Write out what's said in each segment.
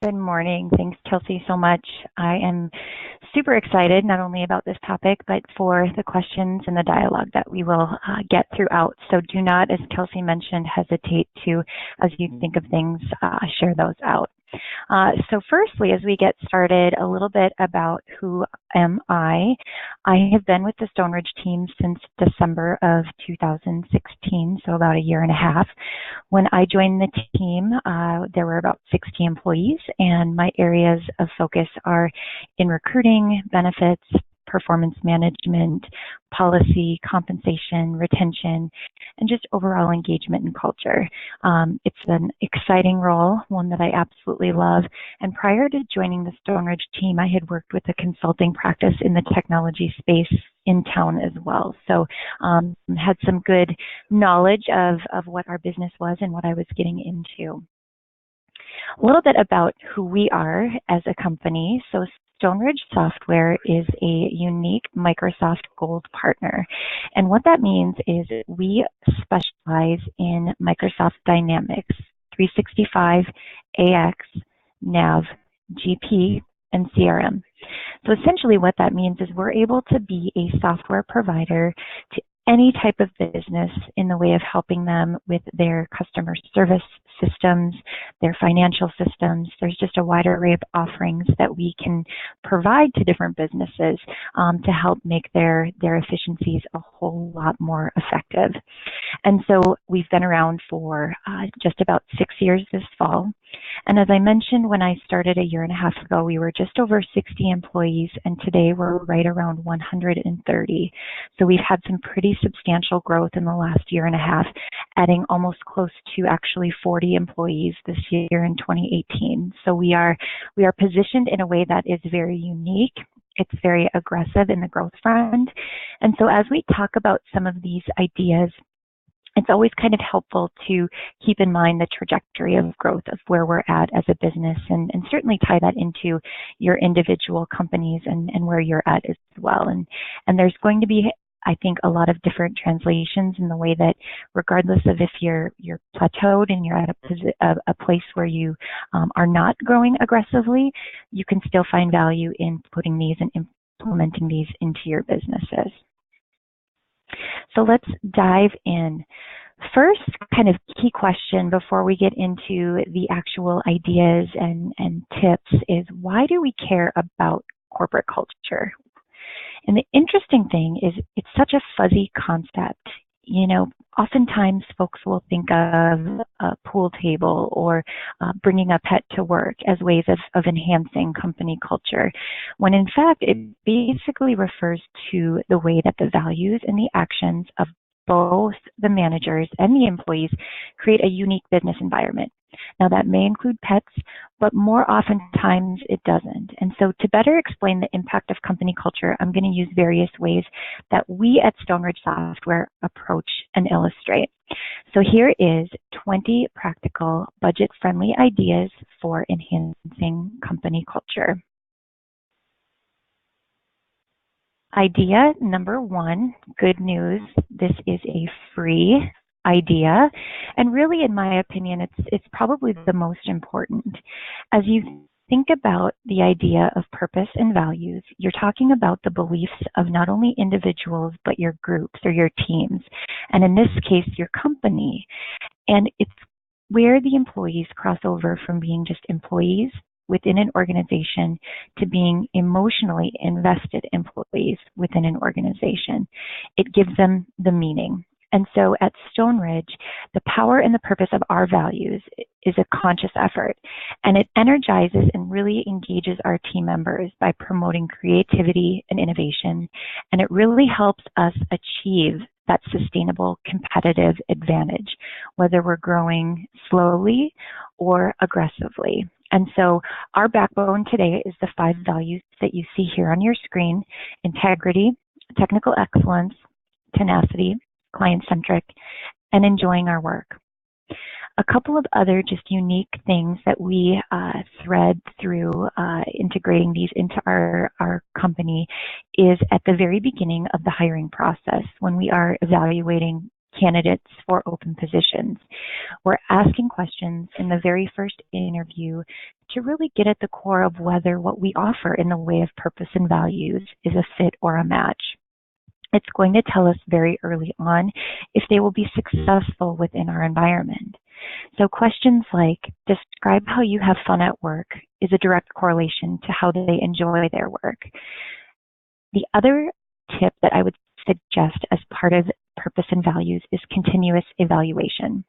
Good morning. Thanks, Kelsey, so much. I am super excited not only about this topic, but for the questions and the dialogue that we will get throughout. So do not, as Kelsey mentioned, hesitate to, as you think of things, share those out. So firstly, as we get started, a little bit about who am I. I have been with the Stoneridge team since December of 2016, so about a year and a half. When I joined the team, there were about 60 employees, and my areas of focus are in recruiting, benefits, performance management, policy, compensation, retention, and just overall engagement and culture. It's an exciting role, one that I absolutely love. And prior to joining the Stoneridge team, I had worked with a consulting practice in the technology space in town as well. So had some good knowledge of what our business was and what I was getting into. A little bit about who we are as a company. So Stoneridge Software is a unique Microsoft Gold partner. And what that means is we specialize in Microsoft Dynamics 365, AX, NAV, GP, and CRM. So essentially what that means is we're able to be a software provider to any type of business in the way of helping them with their customer service systems, their financial systems. There's just a wide array of offerings that we can provide to different businesses to help make their efficiencies a whole lot more effective. And so we've been around for just about 6 years this fall. And as I mentioned, when I started a year and a half ago, we were just over 60 employees, and today we're right around 130. So we've had some pretty substantial growth in the last year and a half, adding almost close to actually 40 employees this year in 2018. So we are positioned in a way that is very unique. It's very aggressive in the growth front. And so as we talk about some of these ideas, it's always kind of helpful to keep in mind the trajectory of growth of where we're at as a business and certainly tie that into your individual companies and where you're at as well. And there's going to be, I think, a lot of different translations in the way that regardless of if you're plateaued and you're at a place where you are not growing aggressively, you can still find value in putting these and implementing these into your businesses. So let's dive in. First kind of key question before we get into the actual ideas and tips is, why do we care about corporate culture? And the interesting thing is it's such a fuzzy concept. You know, oftentimes folks will think of a pool table or bringing a pet to work as ways of enhancing company culture, when in fact it basically refers to the way that the values and the actions of both the managers and the employees create a unique business environment. Now that may include pets, but more oftentimes it doesn't. And so to better explain the impact of company culture, I'm going to use various ways that we at Stoneridge Software approach and illustrate. So here is 20 practical, budget-friendly ideas for enhancing company culture. Idea number one, good news, this is a free idea, and really, in my opinion, it's probably the most important. As you think about the idea of purpose and values, you're talking about the beliefs of not only individuals, but your groups or your teams, and in this case, your company. And it's where the employees cross over from being just employees within an organization to being emotionally invested employees within an organization. It gives them the meaning. And so at Stoneridge, the power and the purpose of our values is a conscious effort, and it energizes and really engages our team members by promoting creativity and innovation, and it really helps us achieve that sustainable competitive advantage, whether we're growing slowly or aggressively. And so our backbone today is the 5 values that you see here on your screen: integrity, technical excellence, tenacity, client-centric, and enjoying our work. A couple of other just unique things that we thread through integrating these into our company is at the very beginning of the hiring process, when we are evaluating candidates for open positions. We're asking questions in the very first interview to really get at the core of whether what we offer in the way of purpose and values is a fit or a match. It's going to tell us very early on if they will be successful within our environment. So questions like, describe how you have fun at work, is a direct correlation to how they enjoy their work. The other tip that I would suggest as part of purpose and values is continuous evaluation.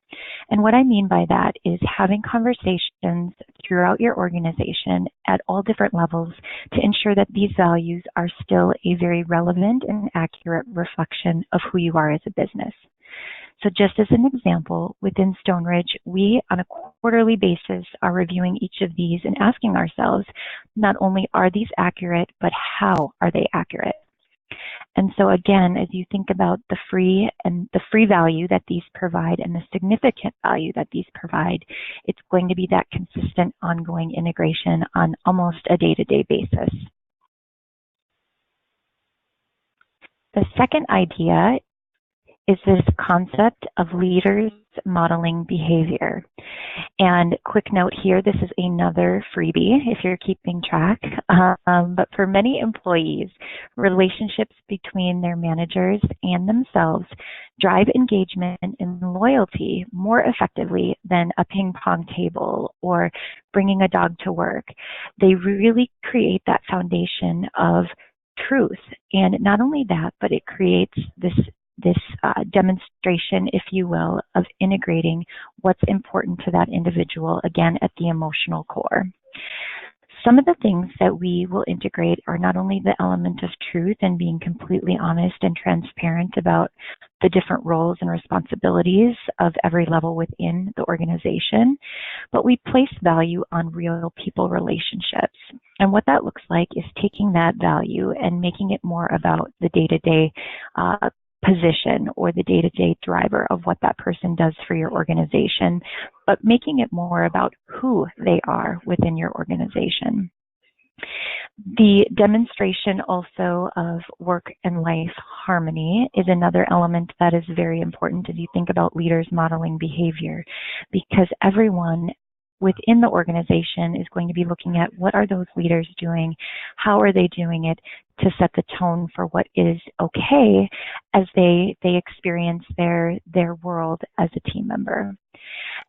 And what I mean by that is having conversations throughout your organization at all different levels to ensure that these values are still a very relevant and accurate reflection of who you are as a business. So just as an example, within Stoneridge, we on a quarterly basis are reviewing each of these and asking ourselves, not only are these accurate, but how are they accurate? And so again, as you think about the free value that these provide and the significant value that these provide, it's going to be that consistent ongoing integration on almost a day-to-day basis. The second idea is this concept of leaders modeling behavior. And quick note here, this is another freebie if you're keeping track. But for many employees, relationships between their managers and themselves drive engagement and loyalty more effectively than a ping pong table or bringing a dog to work. They really create that foundation of truth. And not only that, but it creates this demonstration, if you will, of integrating what's important to that individual, again, at the emotional core. Some of the things that we will integrate are not only the element of truth and being completely honest and transparent about the different roles and responsibilities of every level within the organization, but we place value on real people relationships. And what that looks like is taking that value and making it more about the day-to-day position or the day-to-day driver of what that person does for your organization, but making it more about who they are within your organization. The demonstration also of work and life harmony is another element that is very important as you think about leaders modeling behavior, because everyone within the organization is going to be looking at what are those leaders doing, how are they doing it to set the tone for what is okay as they experience their world as a team member.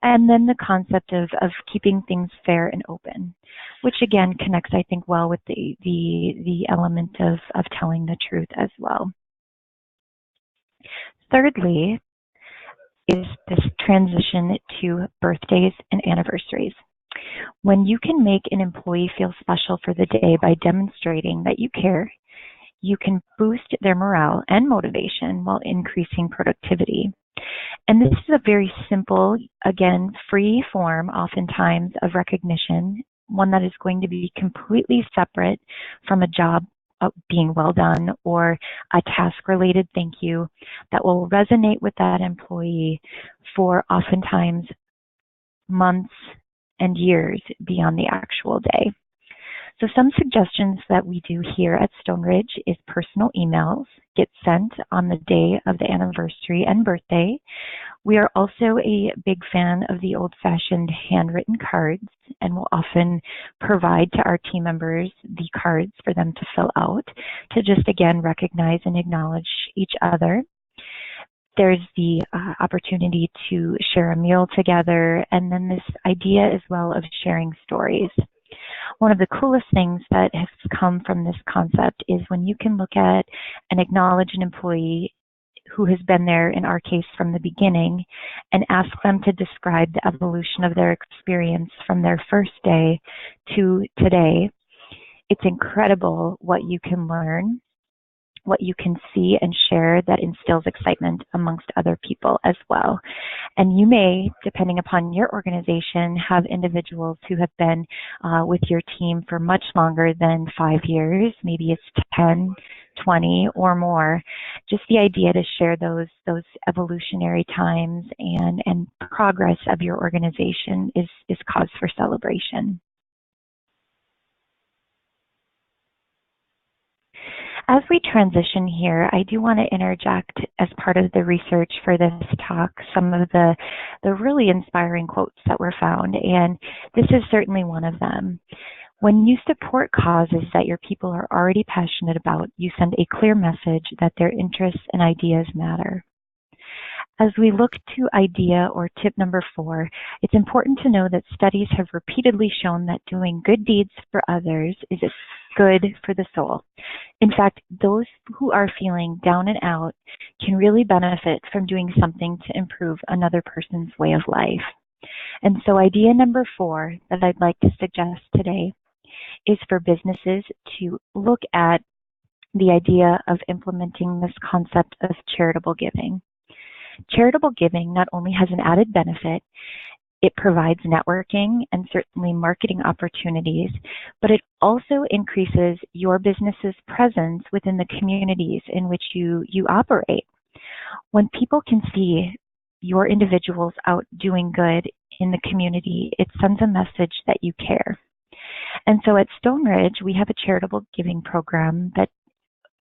And then the concept of keeping things fair and open, which again connects, I think, well with the element of telling the truth as well. Thirdly, is this transition to birthdays and anniversaries. When you can make an employee feel special for the day by demonstrating that you care, you can boost their morale and motivation while increasing productivity. And this is a very simple, again, free form oftentimes of recognition, one that is going to be completely separate from a job being well done or a task-related thank you that will resonate with that employee for oftentimes months and years beyond the actual day. So some suggestions that we do here at Stoneridge is personal emails get sent on the day of the anniversary and birthday. We are also a big fan of the old-fashioned handwritten cards and will often provide to our team members the cards for them to fill out to just, again, recognize and acknowledge each other. There's the opportunity to share a meal together, and then this idea as well of sharing stories. One of the coolest things that has come from this concept is when you can look at and acknowledge an employee who has been there, in our case, from the beginning, and ask them to describe the evolution of their experience from their first day to today. It's incredible what you can learn, what you can see and share that instills excitement amongst other people as well. And you may, depending upon your organization, have individuals who have been with your team for much longer than 5 years. Maybe it's 10, 20 or more. Just the idea to share those evolutionary times and progress of your organization is cause for celebration. As we transition here, I do want to interject as part of the research for this talk some of the really inspiring quotes that were found, and this is certainly one of them. When you support causes that your people are already passionate about, you send a clear message that their interests and ideas matter. As we look to idea or tip number 4, it's important to know that studies have repeatedly shown that doing good deeds for others is good for the soul. In fact, those who are feeling down and out can really benefit from doing something to improve another person's way of life. And so idea number 4 that I'd like to suggest today is for businesses to look at the idea of implementing this concept of charitable giving. Charitable giving not only has an added benefit, it provides networking and certainly marketing opportunities, but it also increases your business's presence within the communities in which you operate. When people can see your individuals out doing good in the community, it sends a message that you care. And so at Stoneridge, we have a charitable giving program that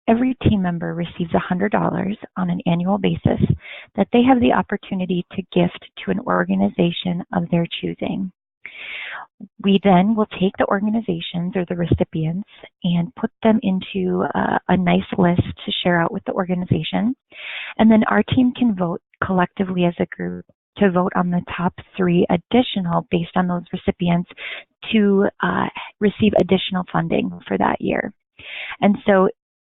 every team member receives $100 on an annual basis that they have the opportunity to gift to an organization of their choosing. We then will take the organizations or the recipients and put them into a nice list to share out with the organization. And then our team can vote collectively as a group to vote on the top 3 additional based on those recipients to receive additional funding for that year. And so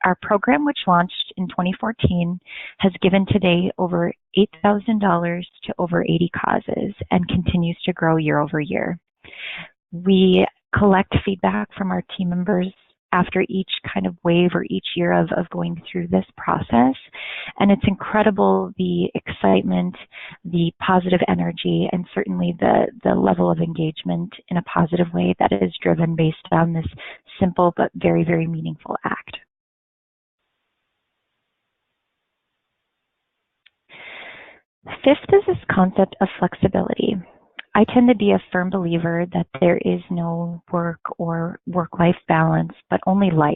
our program, which launched in 2014, has given today over $8,000 to over 80 causes and continues to grow year over year. We collect feedback from our team members after each kind of wave or each year of going through this process. And it's incredible the excitement, the positive energy, and certainly the level of engagement in a positive way that is driven based on this simple but very, very meaningful act. Fifth is this concept of flexibility. I tend to be a firm believer that there is no work or work-life balance, but only life.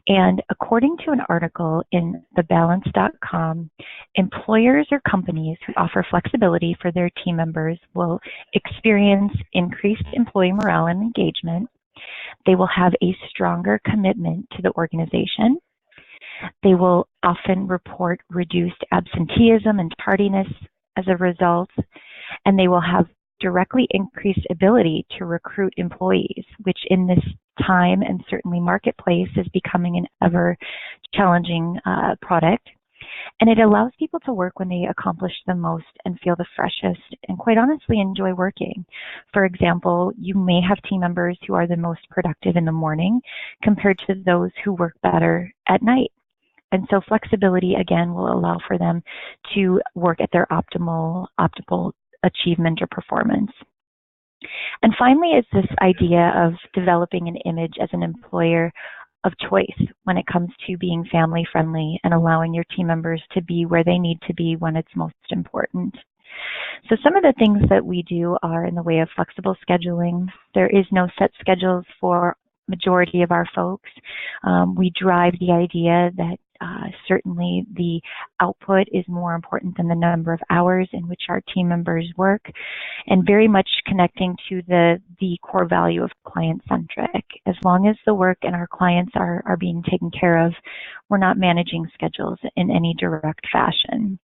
And according to an article in thebalance.com, employers or companies who offer flexibility for their team members will experience increased employee morale and engagement. They will have a stronger commitment to the organization. They will often report reduced absenteeism and tardiness as a result, and they will have directly increased ability to recruit employees, which in this time and certainly marketplace is becoming an ever challenging product. And it allows people to work when they accomplish the most and feel the freshest and quite honestly enjoy working. For example, you may have team members who are the most productive in the morning compared to those who work better at night. And so flexibility, again, will allow for them to work at their optimal achievement or performance. And finally is this idea of developing an image as an employer of choice when it comes to being family friendly and allowing your team members to be where they need to be when it's most important. So some of the things that we do are in the way of flexible scheduling. There is no set schedules for majority of our folks. We drive the idea that certainly the output is more important than the number of hours in which our team members work, and very much connecting to the core value of client-centric. As long as the work and our clients are being taken care of, we're not managing schedules in any direct fashion.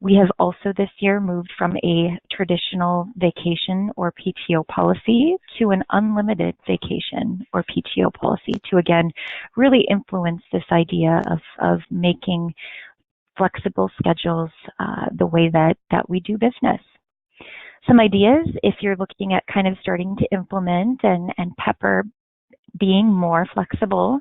We have also this year moved from a traditional vacation or PTO policy to an unlimited vacation or PTO policy to, again, really influence this idea of making flexible schedules the way that we do business. Some ideas, if you're looking at kind of starting to implement and pepper being more flexible,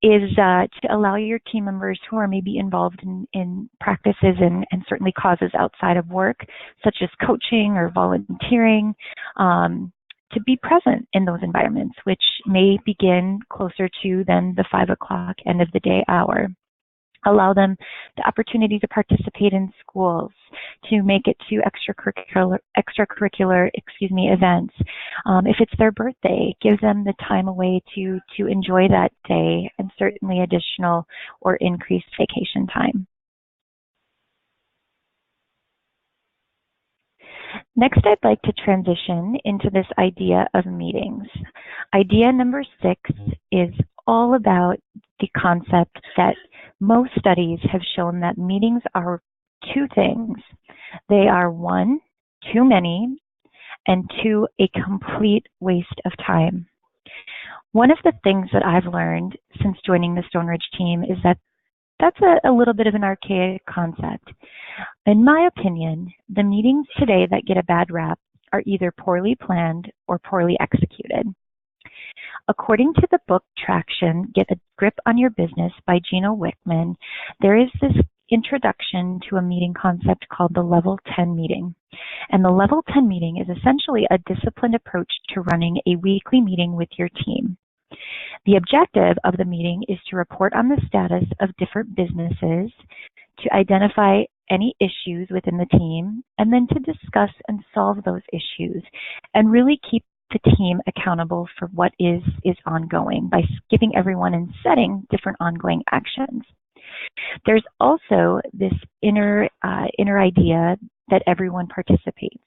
is to allow your team members who are maybe involved in practices and certainly causes outside of work, such as coaching or volunteering, to be present in those environments, which may begin closer to than the 5 o'clock end of the day hour. Allow them the opportunity to participate in schools, to make it to extracurricular events, If it's their birthday, give them the time away to enjoy that day, and certainly additional or increased vacation time. Next, I'd like to transition into this idea of meetings. Idea number 6 is all about the concept that most studies have shown that meetings are 2 things. They are 1, too many, and 2, a complete waste of time. One of the things that I've learned since joining the Stoneridge team is that that's a little bit of an archaic concept. In my opinion, the meetings today that get a bad rap are either poorly planned or poorly executed. According to the book Traction, Get a Grip on Your Business by Gino Wickman, there is this introduction to a meeting concept called the Level 10 meeting. And the Level 10 meeting is essentially a disciplined approach to running a weekly meeting with your team. The objective of the meeting is to report on the status of different businesses, to identify any issues within the team, and then to discuss and solve those issues, and really keep the team accountable for what is ongoing by giving everyone and setting different ongoing actions. There's also this inner idea that everyone participates.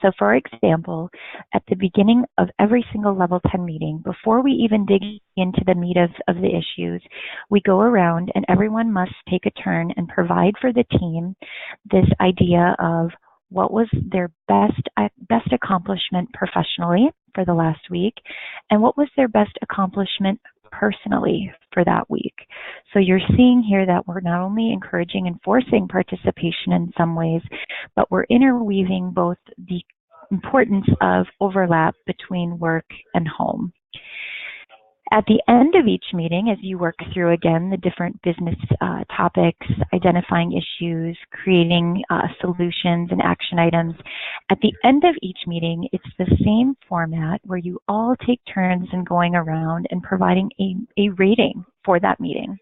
So for example, at the beginning of every single Level 10 meeting, before we even dig into the meat of the issues, we go around and everyone must take a turn and provide for the team this idea of what was their best accomplishment professionally for the last week, and what was their best accomplishment personally for that week. So you're seeing here that we're not only encouraging and forcing participation in some ways, but we're interweaving both the importance of overlap between work and home. At the end of each meeting, as you work through, again, the different business topics, identifying issues, creating solutions and action items, at the end of each meeting, it's the same format where you all take turns in going around and providing a rating for that meeting.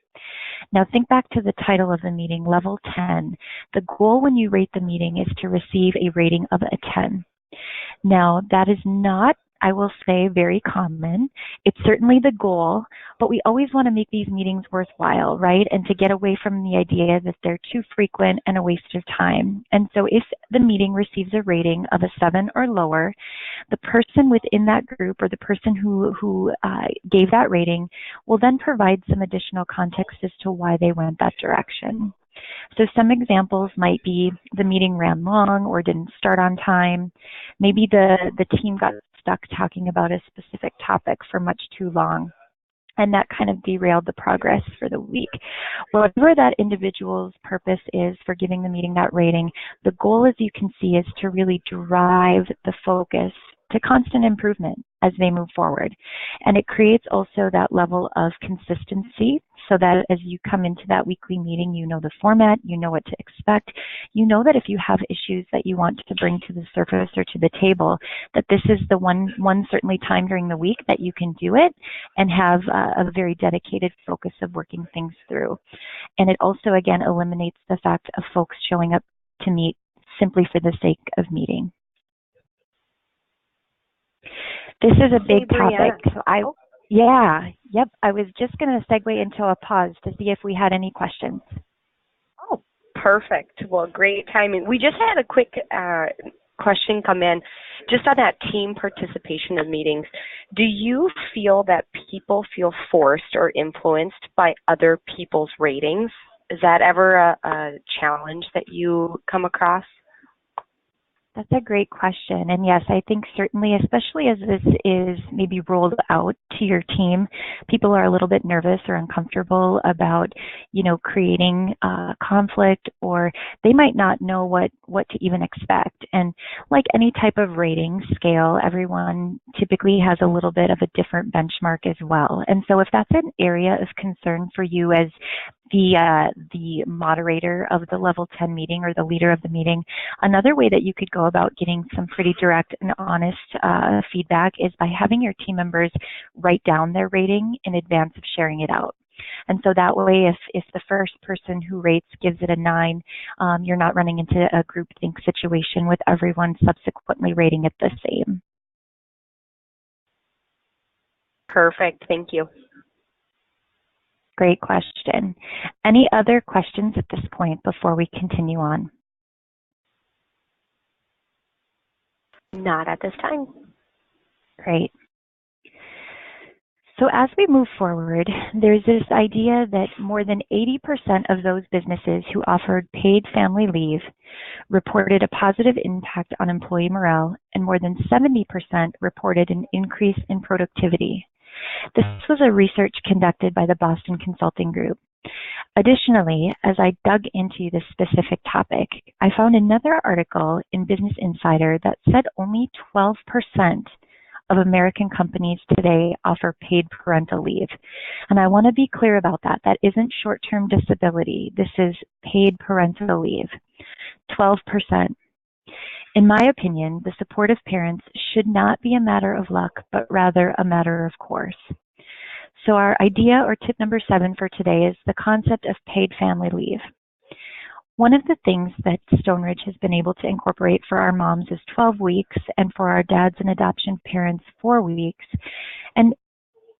Now think back to the title of the meeting, Level 10. The goal when you rate the meeting is to receive a rating of a 10. Now that is not, I will say, very common. It's certainly the goal, but we always want to make these meetings worthwhile, right? And to get away from the idea that they're too frequent and a waste of time. And so if the meeting receives a rating of a 7 or lower, the person within that group or the person who gave that rating will then provide some additional context as to why they went that direction. So some examples might be the meeting ran long or didn't start on time. Maybe the team got stuck talking about a specific topic for much too long, and that kind of derailed the progress for the week. Whatever that individual's purpose is for giving the meeting that rating, the goal, as you can see, is to really drive the focus to constant improvement as they move forward. And it creates also that level of consistency so that as you come into that weekly meeting, you know the format, you know what to expect, you know that if you have issues that you want to bring to the surface or to the table, that this is the one certainly time during the week that you can do it and have a very dedicated focus of working things through. And it also, again, eliminates the fact of folks showing up to meet simply for the sake of meeting. This is a big topic, so I was just going to segue into a pause to see if we had any questions. Oh, perfect. Well, great timing. We just had a quick question come in just on that team participation in meetings. Do you feel that people feel forced or influenced by other people's ratings? Is that ever a challenge that you come across? That's a great question. And yes, I think certainly, especially as this is maybe rolled out to your team, people are a little bit nervous or uncomfortable about, creating conflict, or they might not know what to even expect. And like any type of rating scale, everyone typically has a little bit of a different benchmark as well. And so if that's an area of concern for you as the moderator of the Level 10 meeting or the leader of the meeting, another way that you could go about getting some pretty direct and honest feedback is by having your team members write down their rating in advance of sharing it out. And so that way, if the first person who rates gives it a 9, you're not running into a groupthink situation with everyone subsequently rating it the same. Perfect. Thank you. Great question. Any other questions at this point before we continue on? Not at this time. Great. So as we move forward, there's this idea that more than 80% of those businesses who offered paid family leave reported a positive impact on employee morale, and more than 70% reported an increase in productivity. This was a research conducted by the Boston Consulting Group. Additionally, as I dug into this specific topic, I found another article in Business Insider that said only 12% of American companies today offer paid parental leave. And I want to be clear about that. That isn't short-term disability. This is paid parental leave. 12%. In my opinion, the support of parents should not be a matter of luck, but rather a matter of course. So our idea, or tip number 7 for today, is the concept of paid family leave. One of the things that Stoneridge has been able to incorporate for our moms is 12 weeks, and for our dads and adoption parents, 4 weeks. And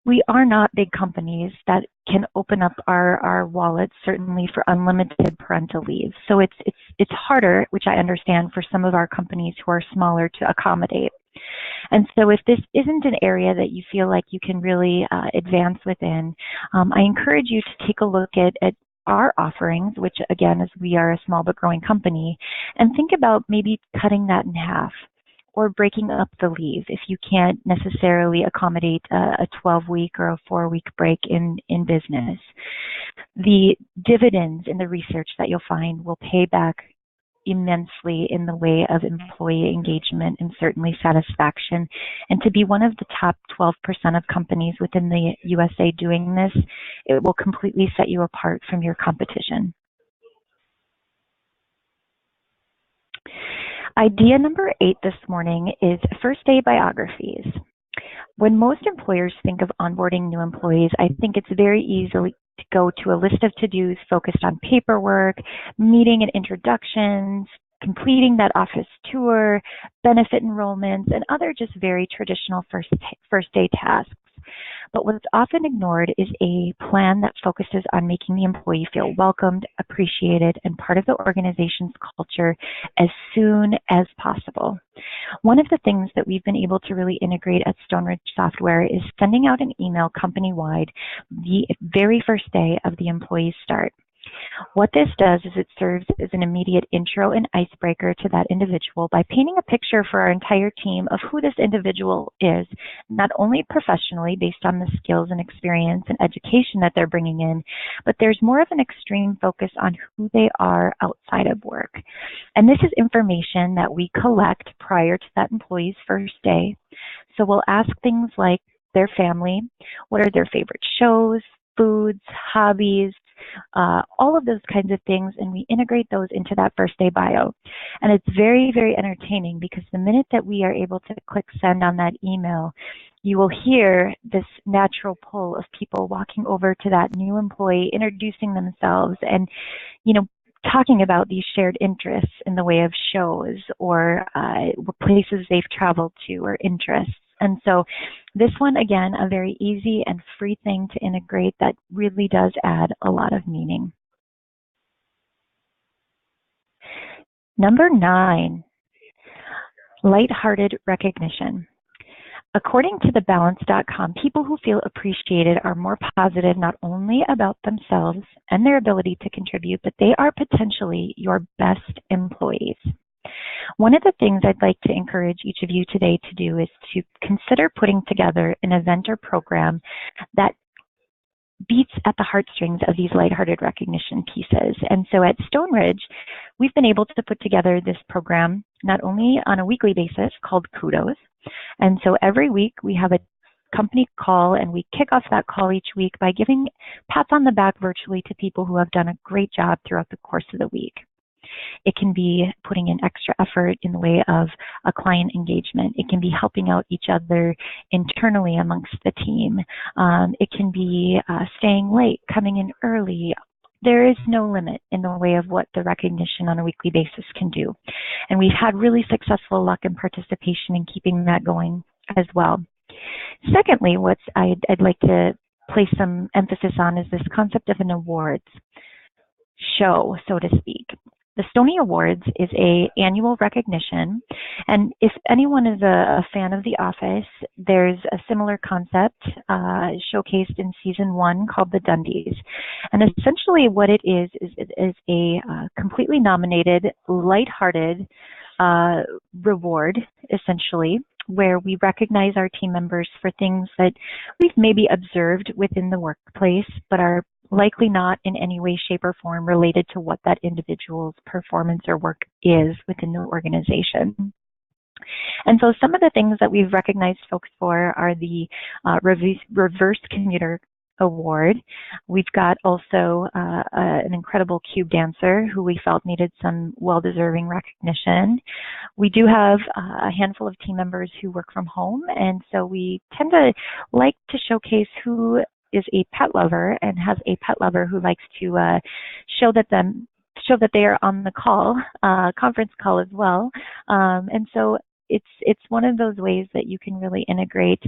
we are not big companies that can open up our wallets, certainly for unlimited parental leave. So it's harder, which I understand, for some of our companies who are smaller to accommodate. And so if this isn't an area that you feel like you can really advance within, I encourage you to take a look at our offerings, which again is we are a small but growing company, and think about maybe cutting that in half or breaking up the leave if you can't necessarily accommodate a 12-week or a 4-week break in business. The dividends in the research that you'll find will pay back immensely in the way of employee engagement and certainly satisfaction. And to be one of the top 12% of companies within the USA doing this, it will completely set you apart from your competition. Idea number 8 this morning is first day biographies. When most employers think of onboarding new employees, I think it's very easy to go to a list of to-dos focused on paperwork, meeting and introductions, completing that office tour, benefit enrollments, and other just very traditional first day tasks. But what's often ignored is a plan that focuses on making the employee feel welcomed, appreciated, and part of the organization's culture as soon as possible. One of the things that we've been able to really integrate at Stoneridge Software is sending out an email company-wide the very first day of the employee's start. What this does is it serves as an immediate intro and icebreaker to that individual by painting a picture for our entire team of who this individual is, not only professionally based on the skills and experience and education that they're bringing in, but there's more of an extreme focus on who they are outside of work. And this is information that we collect prior to that employee's first day. So we'll ask things like their family, what are their favorite shows, foods, hobbies, all of those kinds of things, and we integrate those into that first day bio. And it's very, very entertaining because the minute that we are able to click send on that email, you will hear this natural pull of people walking over to that new employee, introducing themselves and, talking about these shared interests in the way of shows or places they've traveled to or interests. And so this one, again, a very easy and free thing to integrate that really does add a lot of meaning. Number 9, lighthearted recognition. According to thebalance.com, people who feel appreciated are more positive not only about themselves and their ability to contribute, but they are potentially your best employees. One of the things I'd like to encourage each of you today to do is to consider putting together an event or program that beats at the heartstrings of these lighthearted recognition pieces. And so at Stoneridge, we've been able to put together this program not only on a weekly basis called Kudos. And so every week we have a company call and we kick off that call each week by giving pats on the back virtually to people who have done a great job throughout the course of the week. It can be putting in extra effort in the way of a client engagement. It can be helping out each other internally amongst the team. It can be staying late, coming in early. There is no limit in the way of what the recognition on a weekly basis can do. And we've had really successful luck and participation in keeping that going as well. Secondly, what I'd like to place some emphasis on is this concept of an awards show, so to speak. The Stony Awards is an annual recognition, and if anyone is a fan of The Office, there's a similar concept showcased in season 1 called the Dundies. And essentially what it is a completely nominated, lighthearted reward, essentially, where we recognize our team members for things that we've maybe observed within the workplace, but are likely not in any way, shape, or form related to what that individual's performance or work is within the organization. And so some of the things that we've recognized folks for are the Reverse Commuter Award. We've got also an incredible cube dancer who we felt needed some well-deserving recognition. We do have a handful of team members who work from home, and so we tend to like to showcase who is a pet lover and has a pet lover who likes to show that they are on the call, conference call as well. And so it's one of those ways that you can really integrate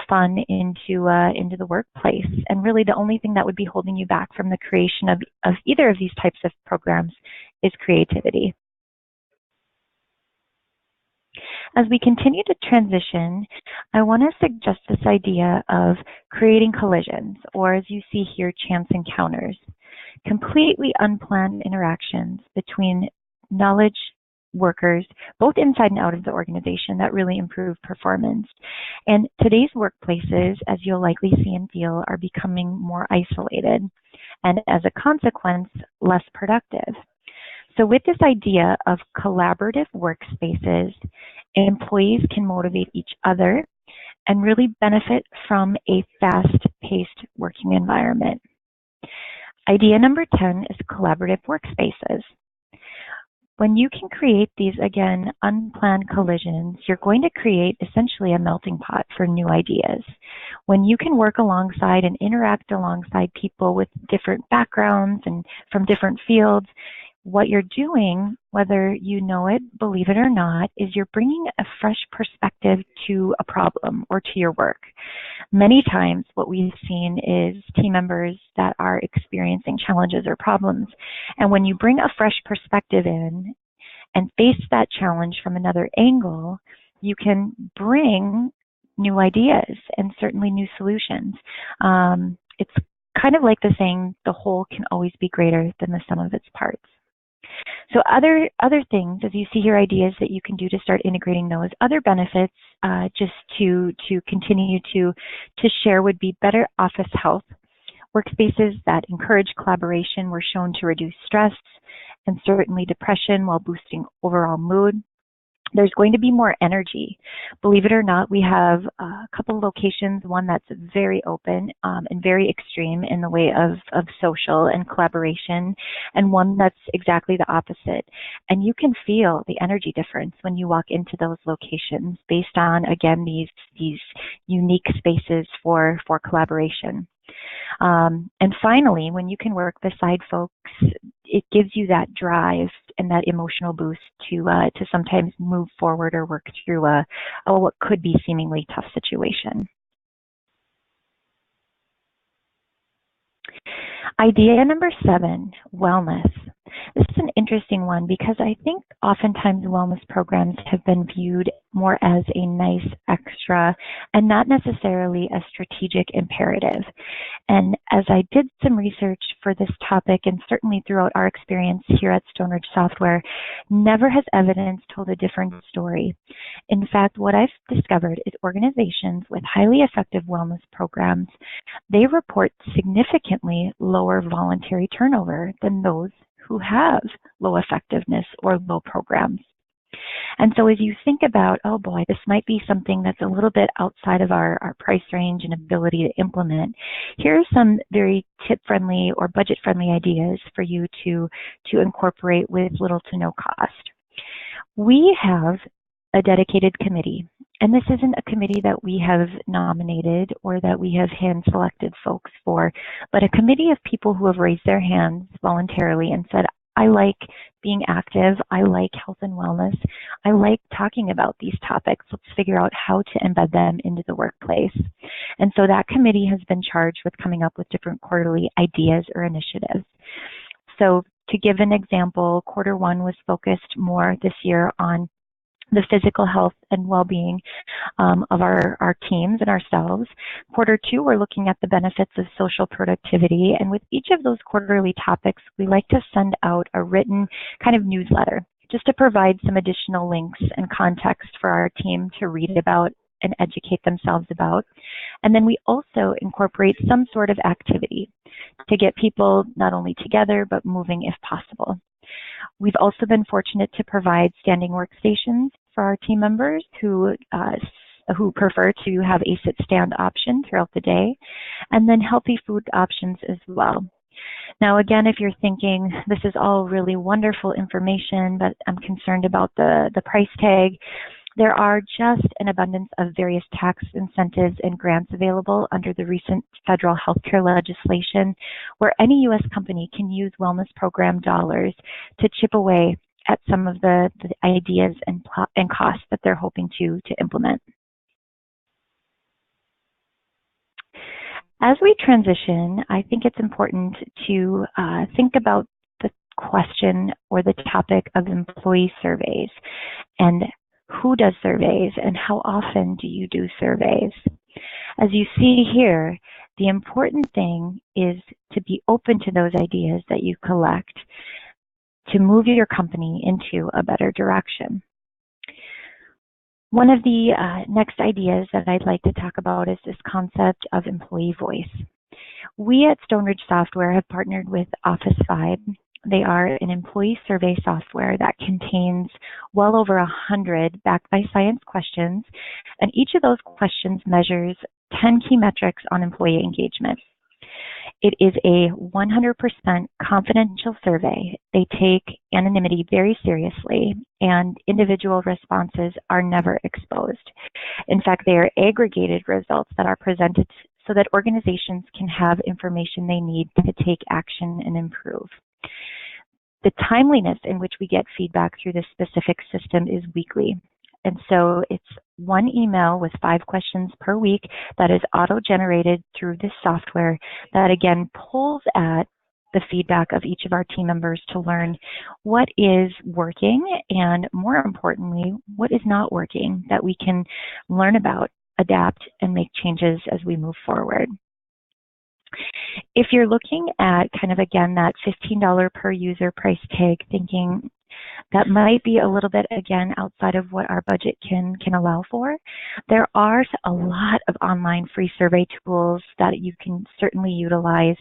fun into the workplace. And really the only thing that would be holding you back from the creation of either of these types of programs is creativity. As we continue to transition, I want to suggest this idea of creating collisions, or as you see here, chance encounters, completely unplanned interactions between knowledge workers, both inside and out of the organization, that really improve performance. And today's workplaces, as you'll likely see and feel, are becoming more isolated, and as a consequence, less productive. So with this idea of collaborative workspaces, employees can motivate each other and really benefit from a fast-paced working environment. Idea number 10 is collaborative workspaces. When you can create these, again, unplanned collisions, you're going to create essentially a melting pot for new ideas. When you can work alongside and interact alongside people with different backgrounds and from different fields, what you're doing, whether you know it, believe it or not, is you're bringing a fresh perspective to a problem or to your work. Many times what we've seen is team members that are experiencing challenges or problems. And when you bring a fresh perspective in and face that challenge from another angle, you can bring new ideas and certainly new solutions. It's kind of like the saying, the whole can always be greater than the sum of its parts. So other things, as you see here, ideas that you can do to start integrating those. Other benefits, just to continue to share, would be better office health. Workspaces that encourage collaboration were shown to reduce stress and certainly depression while boosting overall mood. There's going to be more energy. Believe it or not, we have a couple of locations, one that's very open and very extreme in the way of social and collaboration, and one that's exactly the opposite. And you can feel the energy difference when you walk into those locations based on, again, these unique spaces for collaboration. And finally, when you can work beside folks, it gives you that drive and that emotional boost to sometimes move forward or work through what could be seemingly tough situation. Idea number 7, wellness. This is an interesting one because I think oftentimes wellness programs have been viewed more as a nice extra and not necessarily a strategic imperative. And as I did some research for this topic, and certainly throughout our experience here at Stoneridge Software, never has evidence told a different story. In fact, what I've discovered is organizations with highly effective wellness programs, they report significantly lower voluntary turnover than those who have low effectiveness or low programs. And so as you think about, oh boy, this might be something that's a little bit outside of our price range and ability to implement, here are some very tip-friendly or budget-friendly ideas for you to incorporate with little to no cost. We have a dedicated committee, and this isn't a committee that we have nominated or that we have hand-selected folks for, but a committee of people who have raised their hands voluntarily and said, I like being active. I like health and wellness. I like talking about these topics. Let's figure out how to embed them into the workplace. And so that committee has been charged with coming up with different quarterly ideas or initiatives. So to give an example, quarter one was focused more this year on the physical health and well-being of our teams and ourselves. Quarter two, we're looking at the benefits of social productivity. And with each of those quarterly topics, we like to send out a written kind of newsletter just to provide some additional links and context for our team to read about and educate themselves about. And then we also incorporate some sort of activity to get people not only together, but moving if possible. We've also been fortunate to provide standing workstations for our team members who prefer to have a sit-stand option throughout the day, and then healthy food options as well. Now, again, if you're thinking this is all really wonderful information, but I'm concerned about the price tag, there are just an abundance of various tax incentives and grants available under the recent federal healthcare legislation, where any U.S. company can use wellness program dollars to chip away at some of the ideas and costs that they're hoping to implement. As we transition, I think it's important to think about the question or the topic of employee surveys and who does surveys and how often do you do surveys. As you see here, the important thing is to be open to those ideas that you collect to move your company into a better direction. One of the next ideas that I'd like to talk about is this concept of employee voice. We at Stoneridge Software have partnered with Office 5. They are an employee survey software that contains well over 100 backed by science questions, and each of those questions measures 10 key metrics on employee engagement. It is a 100% confidential survey. They take anonymity very seriously, and individual responses are never exposed. In fact, they are aggregated results that are presented so that organizations can have information they need to take action and improve. The timeliness in which we get feedback through this specific system is weekly. And so it's one email with 5 questions per week that is auto-generated through this software that again pulls at the feedback of each of our team members to learn what is working and, more importantly, what is not working that we can learn about, adapt, and make changes as we move forward. If you're looking at kind of, again, that $15 per user price tag, thinking that might be a little bit, again, outside of what our budget can allow for, there are a lot of online free survey tools that you can certainly utilize.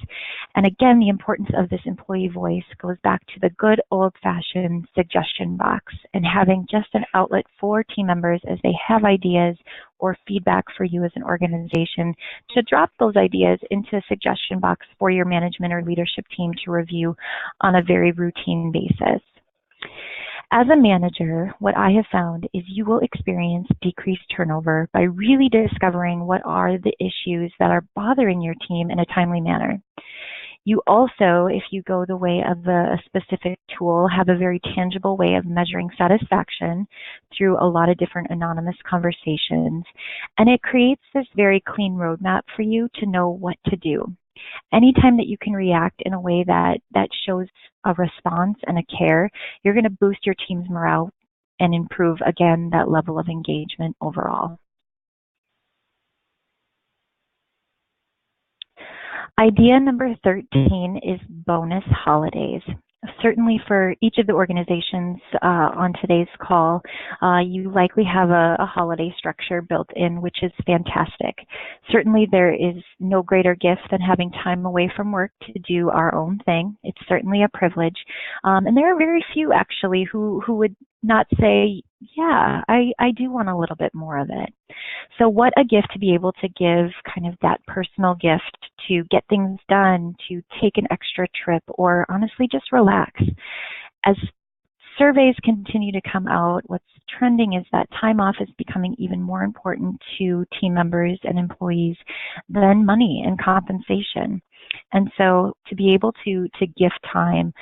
And again, the importance of this employee voice goes back to the good old-fashioned suggestion box and having just an outlet for team members as they have ideas or feedback for you as an organization to drop those ideas into a suggestion box for your management or leadership team to review on a very routine basis. As a manager, what I have found is you will experience decreased turnover by really discovering what are the issues that are bothering your team in a timely manner. You also, if you go the way of a specific tool, have a very tangible way of measuring satisfaction through a lot of different anonymous conversations. And it creates this very clean roadmap for you to know what to do. Anytime that you can react in a way that shows a response and a care, you're going to boost your team's morale and improve, again, that level of engagement overall. Idea number 13 is bonus holidays. Certainly for each of the organizations on today's call, you likely have a holiday structure built in, which is fantastic. Certainly there is no greater gift than having time away from work to do our own thing. It's certainly a privilege. And there are very few actually who would not say, yeah, I do want a little bit more of it. So what a gift to be able to give kind of that personal gift to get things done, to take an extra trip, or honestly just relax. As surveys continue to come out, what's trending is that time off is becoming even more important to team members and employees than money and compensation. And so to be able to gift time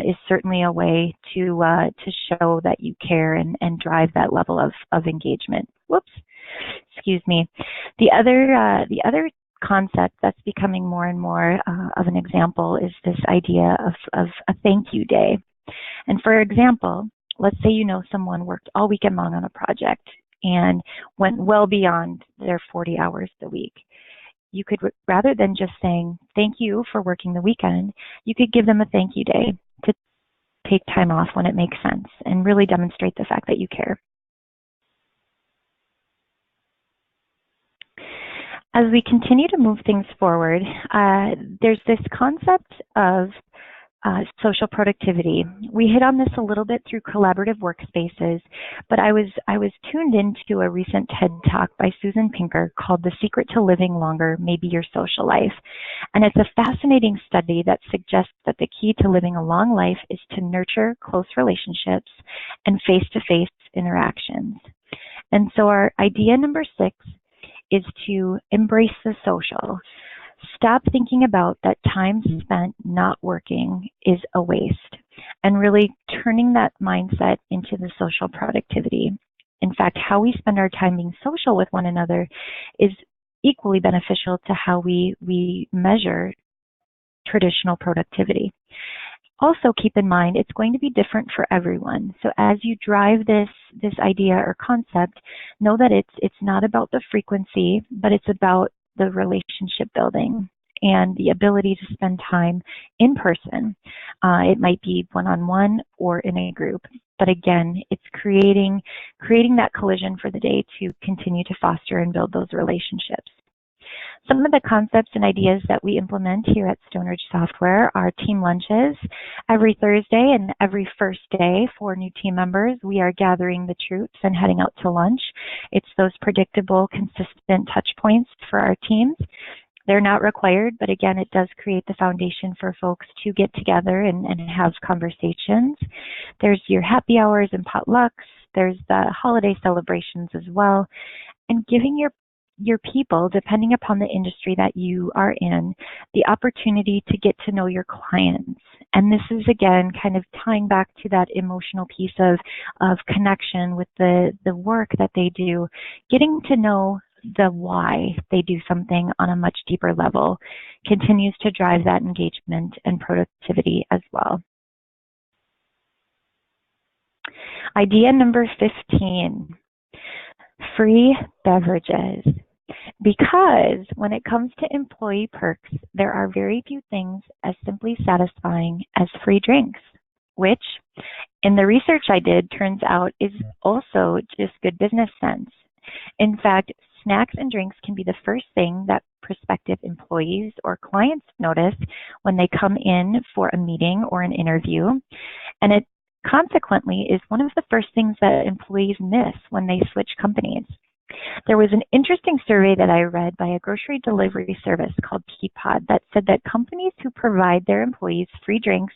is certainly a way to show that you care and drive that level of engagement. Whoops, excuse me. The other concept that's becoming more and more of an example is this idea of a thank you day. And for example, let's say you know someone worked all weekend long on a project and went well beyond their 40 hours a week. You could, rather than just saying thank you for working the weekend, you could give them a thank you day to take time off when it makes sense and really demonstrate the fact that you care. As we continue to move things forward, there's this concept of social productivity. We hit on this a little bit through collaborative workspaces, but I was tuned into a recent TED Talk by Susan Pinker called "The Secret to Living Longer May Be Your Social Life." And it's a fascinating study that suggests that the key to living a long life is to nurture close relationships and face-to-face interactions. And so our idea number 6 is to embrace the social. Stop thinking about that time spent not working is a waste, and really turning that mindset into the social productivity. In fact, how we spend our time being social with one another is equally beneficial to how we measure traditional productivity. Also, keep in mind it's going to be different for everyone. So as you drive this idea or concept, know that it's not about the frequency, but it's about the relationship building and the ability to spend time in person. It might be one-on-one or in a group, but again, it's creating that collision for the day to continue to foster and build those relationships. Some of the concepts and ideas that we implement here at Stoneridge Software are team lunches. Every Thursday and every first day for new team members, we are gathering the troops and heading out to lunch. It's those predictable, consistent touch points for our teams. They're not required, but again, it does create the foundation for folks to get together and have conversations. There's your happy hours and potlucks. There's the holiday celebrations as well. And giving your people, depending upon the industry that you are in, the opportunity to get to know your clients. And this is, again, kind of tying back to that emotional piece of connection with the work that they do, getting to know the why they do something on a much deeper level continues to drive that engagement and productivity as well. Idea number 15, free beverages. Because when it comes to employee perks, there are very few things as simply satisfying as free drinks, which in the research I did turns out is also just good business sense. In fact, snacks and drinks can be the first thing that prospective employees or clients notice when they come in for a meeting or an interview, and it consequently is one of the first things that employees miss when they switch companies. There was an interesting survey that I read by a grocery delivery service called Peapod that said that companies who provide their employees free drinks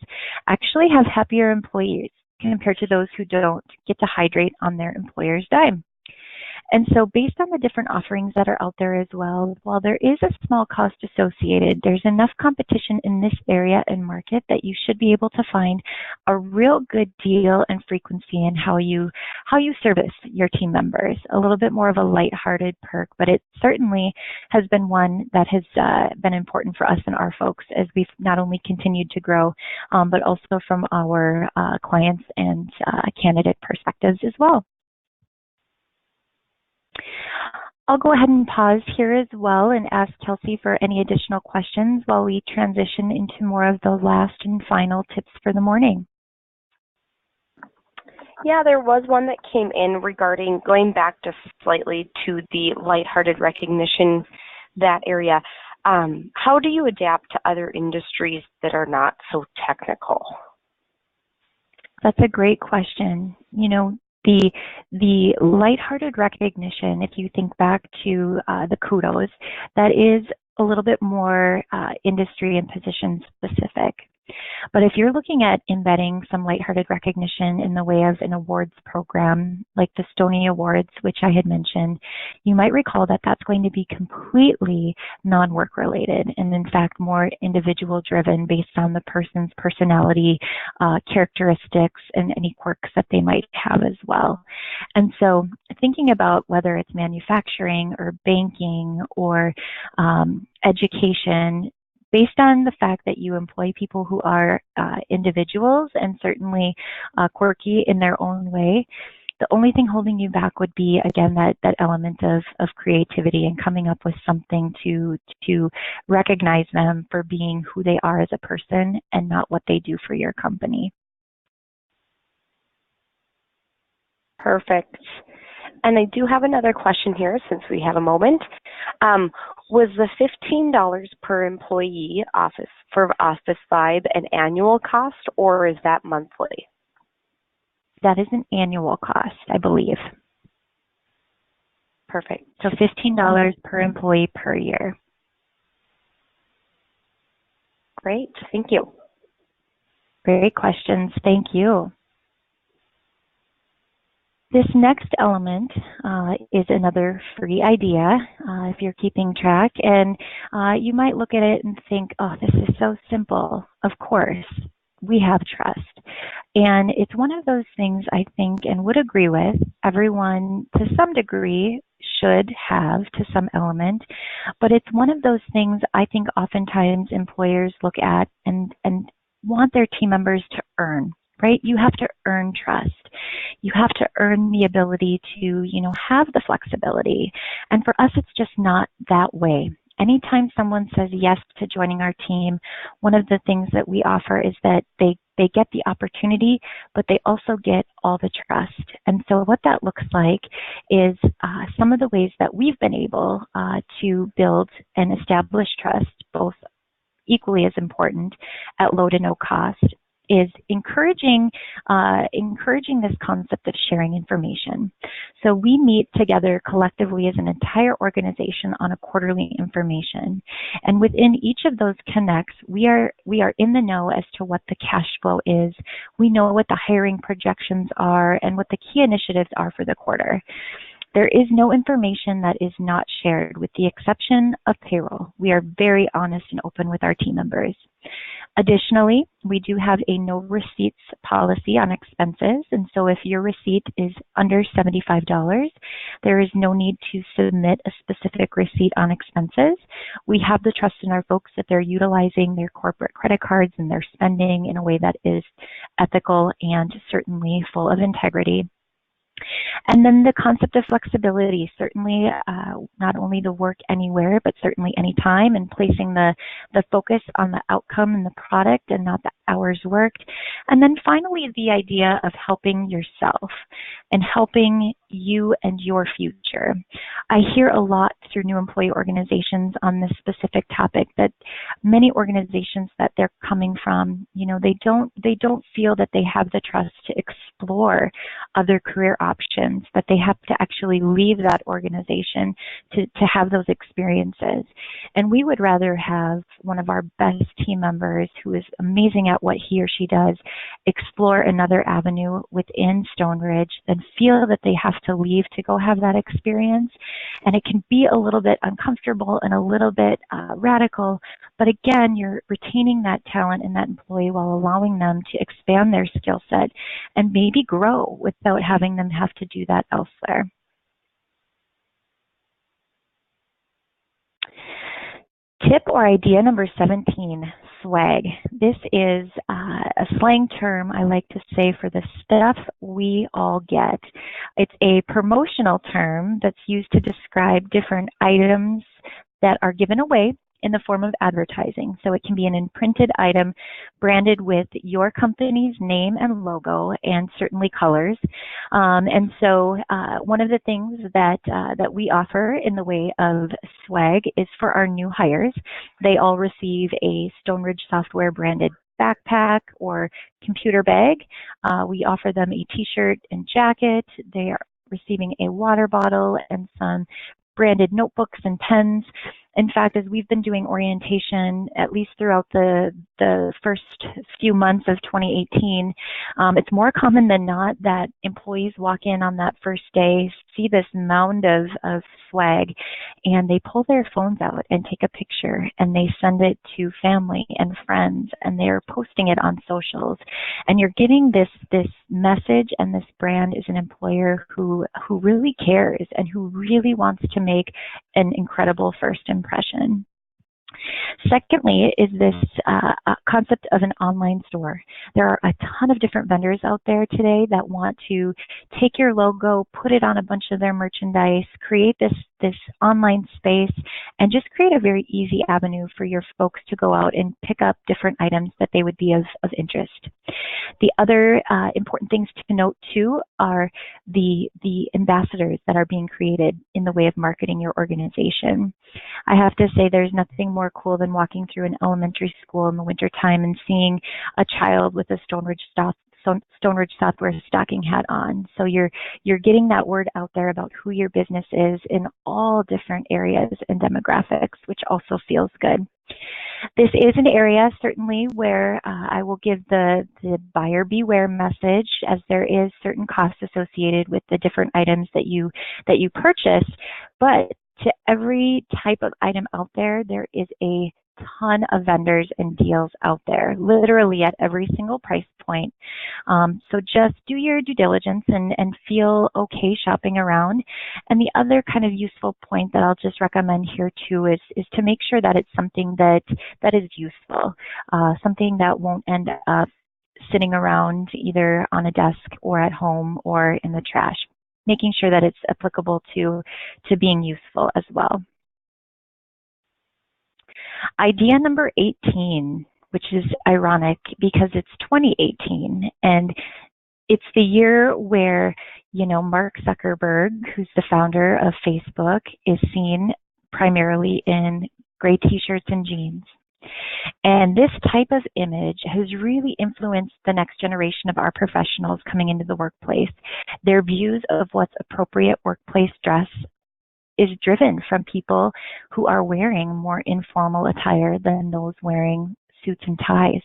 actually have happier employees compared to those who don't get to hydrate on their employer's dime. And so based on the different offerings that are out there as well, while there is a small cost associated, there's enough competition in this area and market that you should be able to find a real good deal and frequency in how you service your team members. A little bit more of a lighthearted perk, but it certainly has been one that has been important for us and our folks as we've not only continued to grow, but also from our clients and candidate perspectives as well. I'll go ahead and pause here as well and ask Kelsey for any additional questions while we transition into more of the last and final tips for the morning. Yeah, there was one that came in regarding going back to slightly to the lighthearted recognition, that area. How do you adapt to other industries that are not so technical? That's a great question. You know, the lighthearted recognition, if you think back to the kudos, that is a little bit more industry and position specific. But if you're looking at embedding some lighthearted recognition in the way of an awards program like the Stony Awards, which I had mentioned, you might recall that that's going to be completely non-work related and in fact more individual driven based on the person's personality, characteristics, and any quirks that they might have as well. And so thinking about whether it's manufacturing or banking or education, based on the fact that you employ people who are individuals and certainly quirky in their own way, the only thing holding you back would be, again, that element of creativity and coming up with something to recognize them for being who they are as a person and not what they do for your company. Perfect. And I do have another question here since we have a moment. Was the $15 per employee for Office Vibe an annual cost, or is that monthly? That is an annual cost, I believe. Perfect. So $15 per employee per year. Great. Thank you. Great questions. Thank you. This next element is another free idea if you're keeping track, and you might look at it and think, oh, this is so simple. Of course, we have trust. And it's one of those things I think and would agree with everyone to some degree should have to some element, but it's one of those things I think oftentimes employers look at and want their team members to earn. Right? You have to earn trust. You have to earn the ability to, have the flexibility. And for us, it's just not that way. Anytime someone says yes to joining our team, one of the things that we offer is that they get the opportunity, but they also get all the trust. And so what that looks like is some of the ways that we've been able to build and establish trust, both equally as important at low to no cost, is encouraging this concept of sharing information. So we meet together collectively as an entire organization on a quarterly information. And within each of those connects, we are in the know as to what the cash flow is. We know what the hiring projections are and what the key initiatives are for the quarter. There is no information that is not shared with the exception of payroll. We are very honest and open with our team members. Additionally, we do have a no receipts policy on expenses, and so if your receipt is under $75, there is no need to submit a specific receipt on expenses. We have the trust in our folks that they're utilizing their corporate credit cards and their spending in a way that is ethical and certainly full of integrity. And then the concept of flexibility, certainly not only the work anywhere, but certainly anytime, and placing the focus on the outcome and the product and not the hours worked. And then finally, the idea of helping yourself and helping you and your future. I hear a lot through new employee organizations on this specific topic that many organizations that they're coming from, they don't feel that they have the trust to explore other career options, that they have to actually leave that organization to have those experiences. And we would rather have one of our best team members who is amazing at what he or she does explore another avenue within Stoneridge than feel that they have to leave to go have that experience. And it can be a little bit uncomfortable and a little bit radical, but again, you're retaining that talent in that employee while allowing them to expand their skill set and maybe grow without having them have to do that elsewhere. Tip or idea number 17, swag. This is a slang term I like to say for the stuff we all get. It's a promotional term that's used to describe different items that are given away in the form of advertising. So it can be an imprinted item branded with your company's name and logo and certainly colors. And so one of the things that we offer in the way of swag is for our new hires. They all receive a Stoneridge software branded backpack or computer bag. We offer them a t-shirt and jacket. They are receiving a water bottle and some branded notebooks and pens. In fact, as we've been doing orientation, at least throughout the first few months of 2018, it's more common than not that employees walk in on that first day, see this mound of swag, and they pull their phones out and take a picture, and they send it to family and friends, and they're posting it on socials. And you're getting this message and this brand is an employer who really cares and who really wants to make an incredible first impression. Secondly is this concept of an online store. There are a ton of different vendors out there today that want to take your logo, put it on a bunch of their merchandise, create this online space, and just create a very easy avenue for your folks to go out and pick up different items that they would be of interest. The other important things to note too are the ambassadors that are being created in the way of marketing your organization. I have to say there's nothing more cool than walking through an elementary school in the wintertime and seeing a child with a Stoneridge software stocking hat on. So you're getting that word out there about who your business is in all different areas and demographics, which also feels good. This is an area certainly where I will give the buyer beware message, as there is certain costs associated with the different items that you purchase, but to every type of item out there, there is a ton of vendors and deals out there, literally at every single price point. So just do your due diligence and feel okay shopping around. And the other kind of useful point that I'll just recommend here too is to make sure that it's something that is useful, something that won't end up sitting around either on a desk or at home or in the trash, making sure that it's applicable to being useful as well. Idea number 18, which is ironic because it's 2018 and it's the year where, Mark Zuckerberg, who's the founder of Facebook, is seen primarily in gray t-shirts and jeans. And this type of image has really influenced the next generation of our professionals coming into the workplace. Their views of what's appropriate workplace dress is driven from people who are wearing more informal attire than those wearing suits and ties.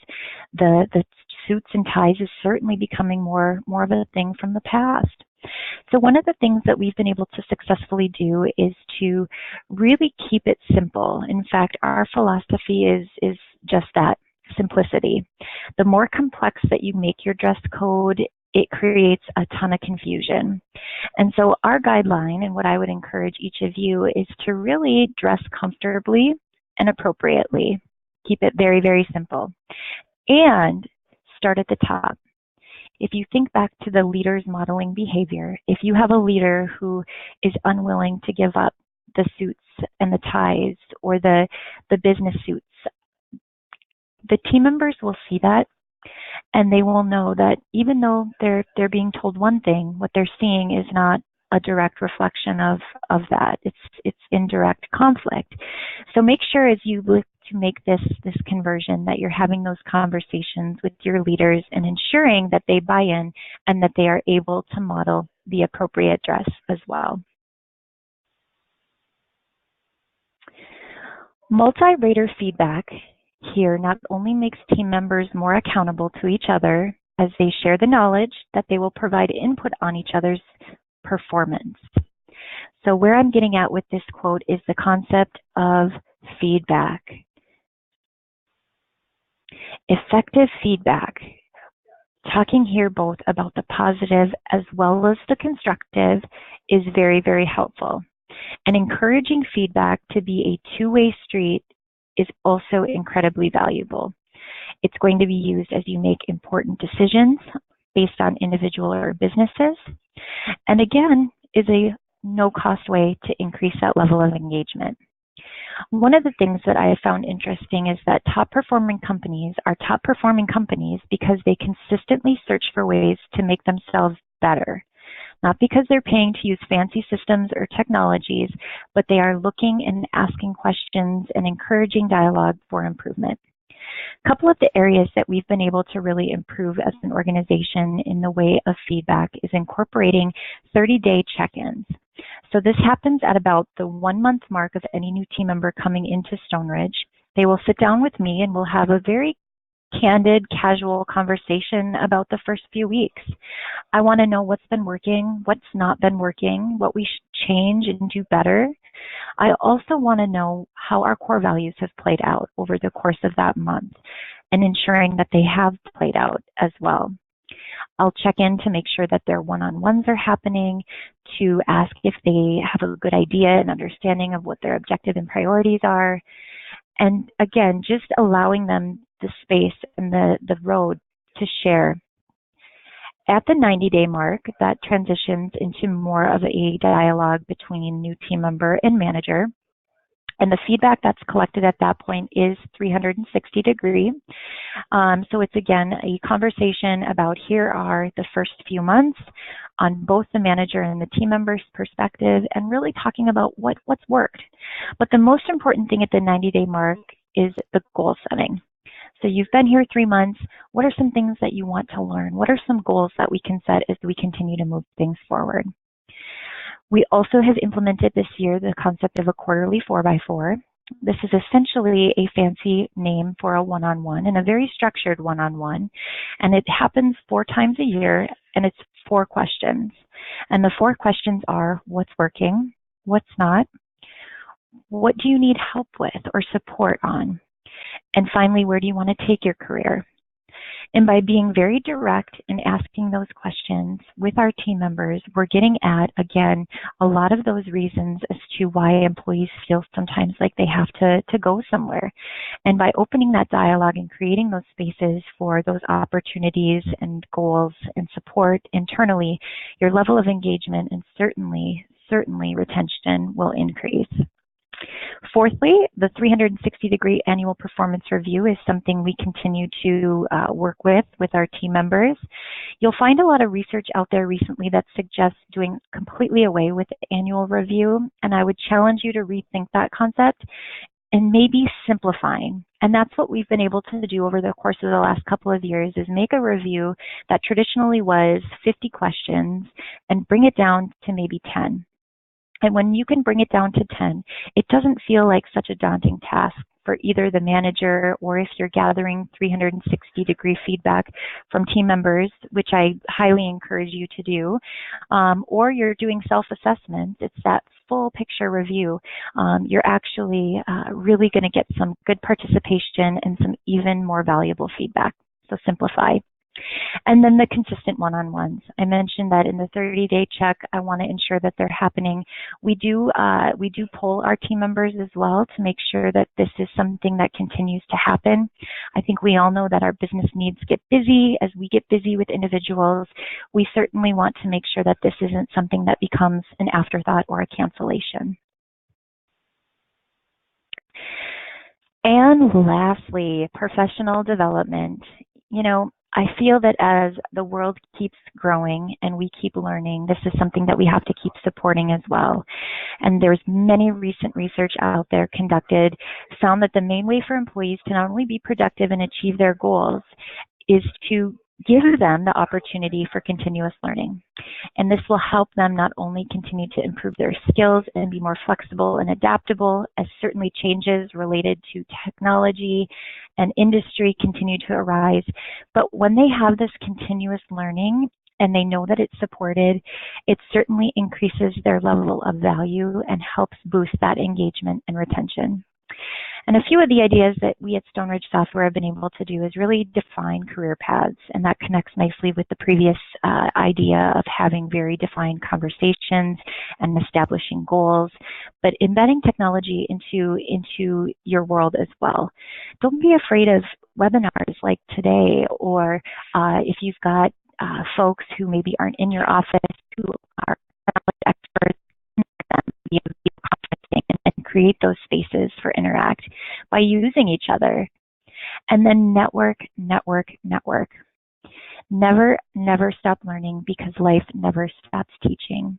The suits and ties is certainly becoming more of a thing from the past. So one of the things that we've been able to successfully do is to really keep it simple. In fact, our philosophy is just that, simplicity. The more complex that you make your dress code, it creates a ton of confusion. And so our guideline, and what I would encourage each of you, is to really dress comfortably and appropriately. Keep it very, very simple. And start at the top. If you think back to the leader's modeling behavior, if you have a leader who is unwilling to give up the suits and the ties or the business suits, the team members will see that, and they will know that even though they're being told one thing, what they're seeing is not a direct reflection of that. It's indirect conflict. So make sure as you look to make this conversion that you're having those conversations with your leaders and ensuring that they buy in and that they are able to model the appropriate dress as well. Multi-rater feedback here not only makes team members more accountable to each other as they share the knowledge that they will provide input on each other's performance. So where I'm getting at with this quote is the concept of feedback. Effective feedback. Talking here both about the positive as well as the constructive is very, very helpful. And encouraging feedback to be a two-way street is also incredibly valuable. It's going to be used as you make important decisions based on individual or businesses. And again, is a no-cost way to increase that level of engagement. One of the things that I have found interesting is that top-performing companies are top-performing companies because they consistently search for ways to make themselves better. Not because they're paying to use fancy systems or technologies, but they are looking and asking questions and encouraging dialogue for improvement. A couple of the areas that we've been able to really improve as an organization in the way of feedback is incorporating 30-day check-ins. So this happens at about the 1 month mark of any new team member coming into Stoneridge. They will sit down with me and we'll have a very candid, casual conversation about the first few weeks. I want to know what's been working, what's not been working, what we should change and do better. I also want to know how our core values have played out over the course of that month and ensuring that they have played out as well. I'll check in to make sure that their one-on-ones are happening, to ask if they have a good idea and understanding of what their objective and priorities are. And again, just allowing them the space and the road to share. At the 90-day mark, that transitions into more of a dialogue between new team member and manager. And the feedback that's collected at that point is 360 degree. So it's again a conversation about here are the first few months on both the manager and the team member's perspective, and really talking about what's worked. But the most important thing at the 90-day mark is the goal setting. So you've been here 3 months. What are some things that you want to learn? What are some goals that we can set as we continue to move things forward? We also have implemented this year the concept of a quarterly 4x4. This is essentially a fancy name for a one-on-one and a very structured one-on-one. And it happens 4 times a year, and it's 4 questions. And the 4 questions are: what's working? What's not? What do you need help with or support on? And finally, where do you want to take your career? And by being very direct and asking those questions with our team members, we're getting at, again, a lot of those reasons as to why employees feel sometimes like they have to go somewhere. And by opening that dialogue and creating those spaces for those opportunities and goals and support internally, your level of engagement and certainly retention will increase. Fourthly, the 360-degree annual performance review is something we continue to work with our team members. You'll find a lot of research out there recently that suggests doing completely away with the annual review, and I would challenge you to rethink that concept and maybe simplifying. And that's what we've been able to do over the course of the last couple of years, is make a review that traditionally was 50 questions and bring it down to maybe 10. And when you can bring it down to 10, it doesn't feel like such a daunting task for either the manager, or if you're gathering 360-degree feedback from team members, which I highly encourage you to do, or you're doing self-assessment. It's that full picture review. You're actually really going to get some good participation and some even more valuable feedback. So simplify. And then the consistent one-on-ones. I mentioned that in the 30-day check, I want to ensure that they're happening. We do poll our team members as well to make sure that this is something that continues to happen. I think we all know that our business needs get busy. As we get busy with individuals, we certainly want to make sure that this isn't something that becomes an afterthought or a cancellation. And lastly, professional development. You know, I feel that as the world keeps growing and we keep learning, this is something that we have to keep supporting as well. And there's many recent research out there conducted found that the main way for employees to not only be productive and achieve their goals is to give them the opportunity for continuous learning. And this will help them not only continue to improve their skills and be more flexible and adaptable, as certainly changes related to technology and industry continue to arise, but when they have this continuous learning and they know that it's supported, it certainly increases their level of value and helps boost that engagement and retention. And a few of the ideas that we at Stoneridge Software have been able to do is really define career paths, and that connects nicely with the previous idea of having very defined conversations and establishing goals, but embedding technology into your world as well. Don't be afraid of webinars like today, or if you've got folks who maybe aren't in your office who are experts, be a video conferencing and create those spaces for interact by using each other. And then network. Never stop learning, because life never stops teaching.